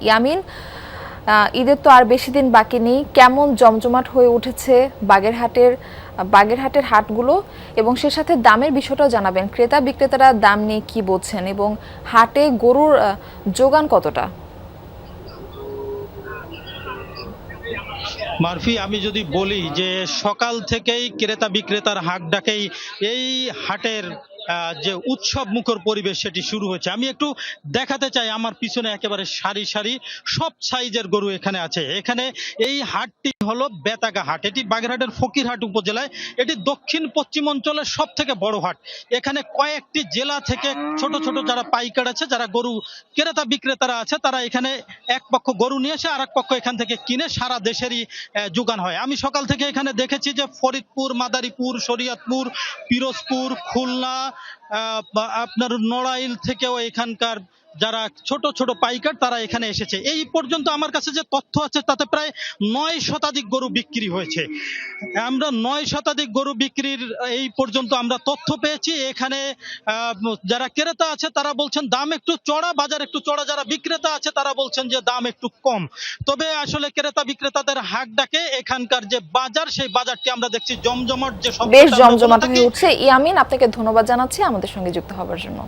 ইয়ামিন, ঈদের তো আর বেশি দিন বাকি নেই। কেমন জমজমাট হয়ে উঠেছে বাগেরহাটের হাটগুলো, এবং সে সাথে দামের বিষয়টাও জানাবেন। ক্রেতা বিক্রেতারা দাম নিয়ে কি বলছেন এবং হাটে গরুর যোগান কতটা? মারফি, আমি যদি বলি যে সকাল থেকেই ক্রেতা বিক্রেতার হাট ডাকেই এই হাটের যে উৎসব মুখর পরিবেশ সেটি শুরু হয়েছে। আমি একটু দেখাতে চাই, আমার পিছনে একেবারে সারি সারি সব সাইজের গরু এখানে আছে। এখানে এই হাটটি হলো বেতাগা হাট, এটি বাগেরহাটের ফকিরহাট উপজেলায়, এটি দক্ষিণ পশ্চিম অঞ্চলের সব থেকে বড় হাট। এখানে কয়েকটি জেলা থেকে ছোট ছোট যারা পাইকার আছে, যারা গরু ক্রেতা বিক্রেতারা আছে, তারা এখানে এক পক্ষ গরু নিয়ে এসে আর এক পক্ষ এখান থেকে কিনে সারা দেশেরই যোগান হয়। আমি সকাল থেকে এখানে দেখেছি যে ফরিদপুর, মাদারীপুর, শরীয়তপুর, পিরোজপুর, খুলনা, আপনার নড়াইল থেকেও এখানকার যারা ছোট ছোট পাইকার তারা এখানে এসেছে। এই পর্যন্ত আমার কাছে যে তথ্য আছে তাতে প্রায় 9 শতাধিক গরু বিক্রি হয়েছে। আমরা 9 শতাধিক গরু বিক্রির এই পর্যন্ত আমরা তথ্য পেয়েছি। এখানে যারা ক্রেতা আছে তারা বলছেন দাম একটু চড়া, বাজার একটু চড়া। যারা বিক্রেতা আছে তারা বলছেন যে দাম একটু কম। তবে আসলে ক্রেতা বিক্রেতাদের হাট ডাকে এখানকার যে বাজার, সেই বাজারটি আমরা দেখছি জমজমাট, যে বেশ জমজমাট হয়ে উঠছে। ইয়ামিন, আপনাকে ধন্যবাদ জানাচ্ছি আমাদের সঙ্গে যুক্ত হওয়ার জন্য।